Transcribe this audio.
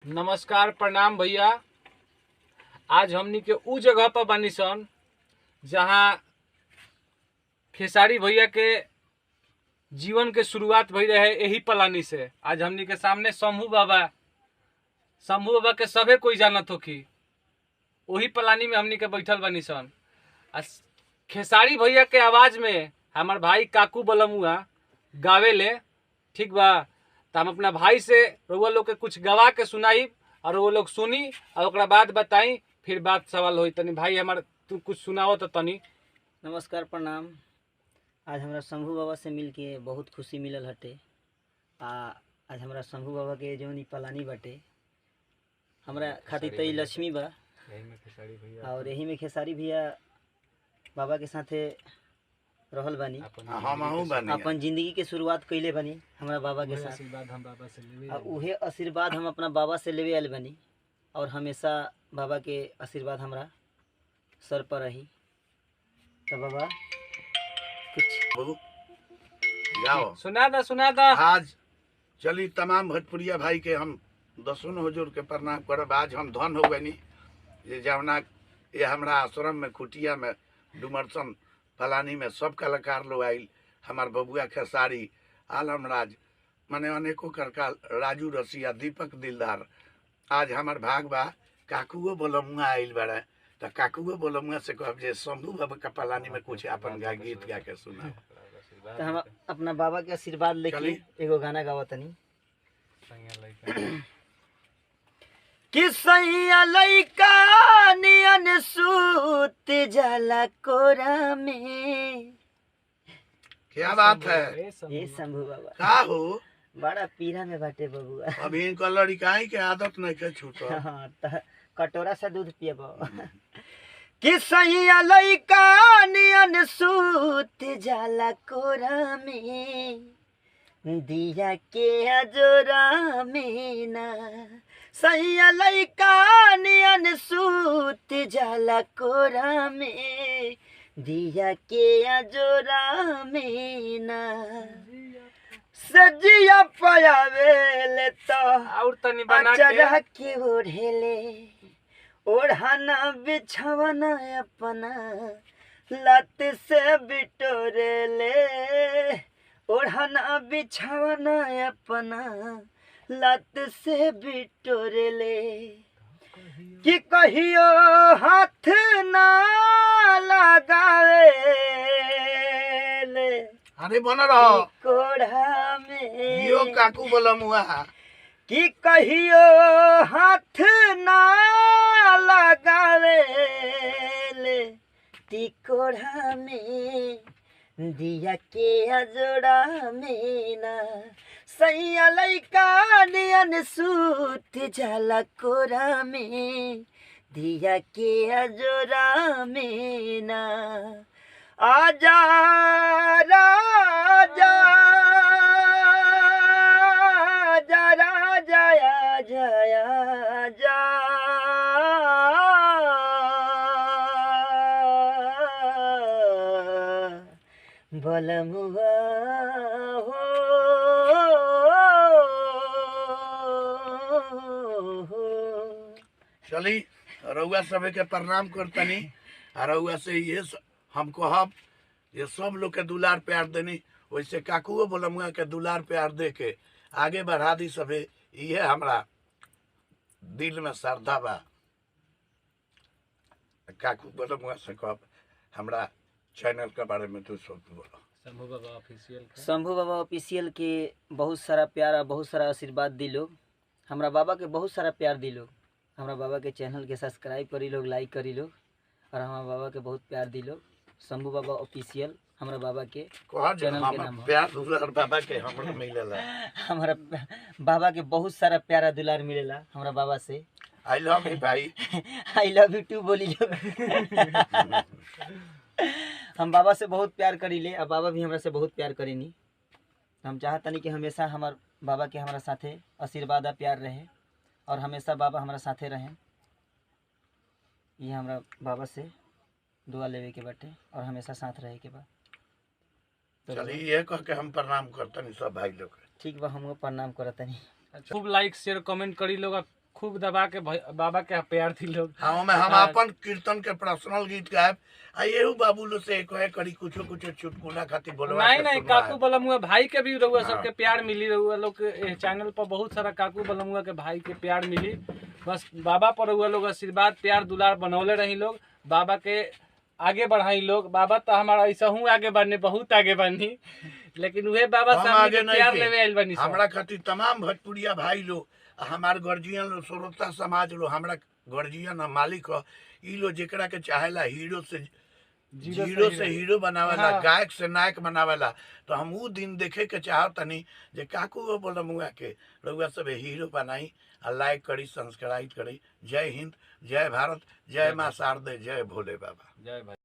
नमस्कार प्रणाम भैया। आज हमनी के उ जगह पर बानी सन जहाँ खेसारी भैया के जीवन के शुरुआत भई रहे यही पलानी से। आज हमनी के सामने शंभू बाबा के सभे कोई जानत होखी, वही पलानी में हमनी के बैठल बानी सन। खेसारी भैया के आवाज में हमार भाई काकू बलमुआ गावेले, ठीक बा। तो हम अपना भाई से रउआ लोग के कुछ गवा के सुनाई और वो लोग सुनी और ओकरा बाद बताई, फिर बात सवाल होई। तनी भाई हमार तू कुछ सुनाओ तो तनी। नमस्कार प्रणाम। आज हमरा शंभू बाबा से मिल के बहुत खुशी मिलल हटे। आज हमरा शंभू बाबा के जौन ई पलानी बाटे हमरा खातिर तो ई लक्ष्मी बा, और यही में खेसारी भैया बाबा के साथे रहल बानी, अपन जिंदगी के शुरुआत कइले बानी हमरा बाबा के साथ। और उहे आशीर्वाद हम अपना बाबा से लेवे आयल बानी, और हमेशा बाबा के आशीर्वाद हमरा सर पर रही। तो बाबा कुछ जाओ सुना दा। आज चली तमाम भोजपुरिया भाई के हम दसों हुजूर के प्रणाम करब। आज हम धन हो गनी ये जवना ये हमरा आश्रम में कुटिया में डुमरसन फलानी में सब कलाकार लोग आयल। हमार बबुआ खेसारी, आलम राज, माने अनेकों करका, राजू रसिया, दीपक दिलदार। आज हमार भाग बा काकुओ बोलमुआ आयल बड़ा, तो काकुओ बोलमुआ से कहब जे शंभू बाबा का पलानी में कुछ अपन गीत गा के सुना। तो हम अपना बाबा के आशीर्वाद लेके एगो गाना गावतनी। कि सैया लइका नियन सूत जाला कोरा में। क्या बात है ये शंभू बाबा का हो, बड़ा पीरा में बाटे बबुआ। अभी इनका लड़काई के आदत नहीं के छूटल। हाँ, कटोरा से दूध पियब। कि सैया लइका नियन सूत जाला कोरा में, दिया के अजोरा में ना। सैया लइका नियन सूत जाला कोरा में, दिया के अजोरा में ना। सजिया पयावेले तो और तनी बना अचरा के ओढ़ेले, ओढ़ाना बिछावना अपना लत से बिटोरेले। ओढ़ाना बिछावना अपना लत से बिटोरेले। कि कहियो हाथ ना लगावेले अरे बन रहो कोढ़ा में। यो काकू बोलमुआ कि कहियो हाथ ना लगावेले तिकोढ़ा में, दिया के अजोड़ा में ना। सैया लइका नियन सूत जाला कोरा में, दिया के अजोड़ा में ना। आजा राजा जरा जया जया जा बलमुआ हो। चली रउआ सभे के प्रणाम करतनी। रउआ से ये हम कहब ये सब लोग के दुलार प्यार देनी, वैसे काकुओ बोलमुआ के दुलार प्यार दे के आगे बढ़ा दी सभे। ये हमरा दिल में श्रद्धा बा। काकू बोलमुआ से कहब हमरा चैनल के बारे में तू सब बोलो। शंभू बाबा ऑफिशियल के बहुत सारा प्यार और बहुत सारा आशीर्वाद दी लोग। हमरा बाबा के बहुत सारा प्यार दी लोग। हमरा बाबा के चैनल के सब्सक्राइब करी लोग, लाइक करी लोग, और हमारा बाबा के बहुत प्यार दी लोग। शंभू बाबा ऑफिशियल हमरा बाबा के चैनल के नाम प्यार दुलार बाबा के हमरा मिलेला। हमारा बाबा के बहुत सारा प्यारा दुलार मिलेला हमरा बाबा से। आई लव यू भाई। आई लव यू टू बोली लोग। हम बाबा से बहुत प्यार करी ले, और बाबा भी हमरा से बहुत प्यार करीनी। हम चाहतनी कि हमेशा हमार बाबा के हमारा साथे आशीर्वाद आ प्यार रहे, और हमेशा बाबा हमारा साथे रहें। ये हमरा बाबा से दुआ लेवे के बाटे, और हमेशा साथ रहे के बा। तो चलिए ये कह के हम प्रणाम करतनी सब भाई लोग। ठीक बा, हम प्रणाम करतनी। खूब लाइक शेयर कमेंट करी लोग। खूब दबा के बाबा के प्यार थी लोग। हाँ में हम हाँ। अपन कीर्तन के पर्सनल गीत गायब आ येहू बाबू लो से कहे करी कुछो कुछो चुटकुला खातिर बोलवा नहीं के नहीं, सुनवाए। काकू बलमुआ भाई के भी रहुआ हाँ। सबके प्यार मिली, रहुआ लोग के चैनल पर बहुत सारा काकू बलमुआ के भाई के प्यार मिली। बस बाबा पर रहुआ लोग आशीर्वाद प्यार दुलार बनौले रही लोग, बाबा के आगे बढ़ाई लोग। बाबा तो हमारा ऐसा हूँ आगे बढ़ने बहुत आगे बढ़नी, लेकिन वह बाबा हम से हमनी आगे के नहीं प्यार थे। लेवे आइल बनी सब। हमरा खातिर तमाम भोजपुरिया भाई लोग हमार गर्जियन लोग श्रोता समाज लोग हमरा गर्जियन मालिक ह ई लोग जेकरा के चाहेला हीरो से जीरो से हीरो बनावेला, हाँ। गायक से नायक बनावेला। तो हम ऊ दिन देखे के चाहत तनी जे काकू बोल मुआ के रउआ सब हीरो बनाई आ लाइक करी, सब्सक्राइब करी। जय हिंद, जय भारत, जय मां शारदे, जय भोले बाबा। जय भाई।